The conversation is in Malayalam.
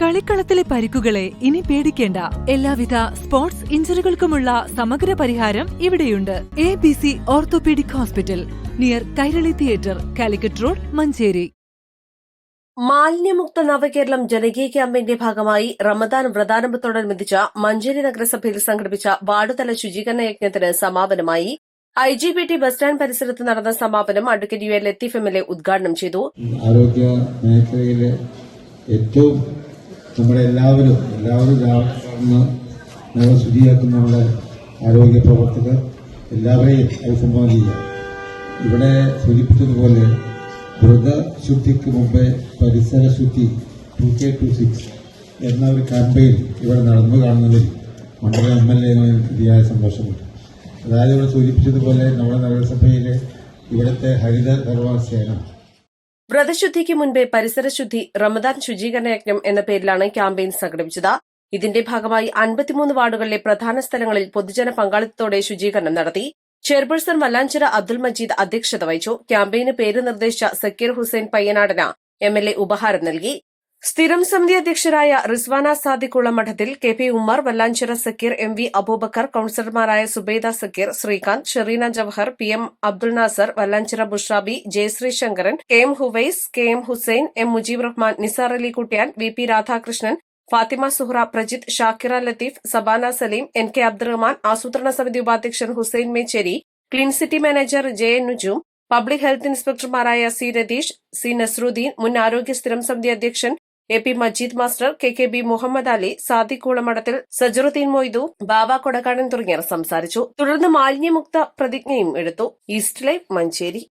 കളിക്കളത്തിലെ പരിക്കുകളെ ഇനി പേടിക്കേണ്ട. എല്ലാവിധ സ്പോർട്സ് ഇഞ്ചുറികൾക്കുമുള്ള സമഗ്ര പരിഹാരം ഇവിടെയുണ്ട്. ABC orthopaedic hospital, near Kairali theatre, Calicut road, Manjeri. മാലിന്യമുക്ത നവകേരളം ജനകീയ ക്യാമ്പയിന്റെ ഭാഗമായി റമദാൻ വ്രതാരംഭത്തോടനുബന്ധിച്ച് മഞ്ചേരി നഗരസഭയിൽ സംഘടിപ്പിച്ച വാർഡുതല ശുചീകരണ യജ്ഞത്തിന് സമാപനമായി. IGBT ബസ് സ്റ്റാൻഡ് പരിസരത്ത് നടന്ന സമാപനം അഡ്വക്കേറ്റ് UL ലത്തീഫ് MLA ഉദ്ഘാടനം ചെയ്തു. ആരോഗ്യ മേഖലയിലെ ഏറ്റവും നമ്മുടെ എല്ലാവരും ശുചിയാക്കുന്ന നമ്മുടെ ആരോഗ്യ പ്രവർത്തകർ എല്ലാവരെയും അഭിസംബോധന ചെയ്യാം. ഇവിടെ സൂചിപ്പിച്ചതുപോലെ വ്രതശുദ്ധിക്ക് മുമ്പേ പരിസര ശുദ്ധി 2K26 എന്ന ഒരു ക്യാമ്പയിൻ ഇവിടെ നടന്നു കാണുന്നതിൽ മണ്ഡലം MLA ഇതിയായ സന്തോഷമുണ്ട്. അതായത് ഇവിടെ സൂചിപ്പിച്ചതുപോലെ നമ്മുടെ നഗരസഭയിലെ ഇവിടുത്തെ ഹരിത കർമ്മസേന വ്രതശുദ്ധിക്ക് മുൻപേ പരിസരശുദ്ധി റമദാൻ ശുചീകരണ യജ്ഞം എന്ന പേരിലാണ് ക്യാമ്പയിൻ സംഘടിപ്പിച്ചത്. ഇതിന്റെ ഭാഗമായി 53 വാർഡുകളിലെ പ്രധാന സ്ഥലങ്ങളിൽ പൊതുജന പങ്കാളിത്തത്തോടെ ശുചീകരണം നടത്തി. ചെയർപേഴ്സൺ വല്ലാഞ്ചിറ അബ്ദുൽ മജീദ് അധ്യക്ഷത വഹിച്ചു. ക്യാമ്പയിന് പേര് നിർദ്ദേശിച്ച സക്കീർ ഹുസൈൻ പയ്യനാടന് MLA ഉപഹാരം നൽകി. സ്ഥിരം സമിതി അധ്യക്ഷരായ Rizwana Sadiq ഉള്ളമഠത്തിൽ, KP Ummer, Vallanchira Zakir, MV Abubakar, കൌൺസിലർമാരായ Subaida Zakir, Srikanth, Shereena Jawahar, PM Abdul Nasar, Vallanchira ബുഷ്രാബി, Jayashree Sankaran, KM Huwais, KM Hussain, M Mujeeb Rahman, Nisar Ali Kuttiyan, VP Radhakrishnan, Fathima Suhra, Prajith, Shakira Latheef, Sabana Saleem, NK Abdurahman, ആസൂത്രണ സമിതി ഉപാധ്യക്ഷൻ Hussain Mecheri, clean city manager JN Nujoom, public health ഇൻസ്പെക്ടർമാരായ C രതീഷ്, C നസ്രുദ്ദീൻ, മുൻ ആരോഗ്യ സ്ഥിരം സമിതി അധ്യക്ഷൻ AP Majeed master, KKB Muhammad Ali, Sadiq ഉളമഠത്തിൽ, സജറുദ്ദീൻ മൊയ്തു, ബാബ കൊടക്കാടൻ തുടങ്ങിയവർ സംസാരിച്ചു. തുടർന്ന് മാലിന്യമുക്ത പ്രതിജ്ഞയും എടുത്തു. East Live, Manjeri.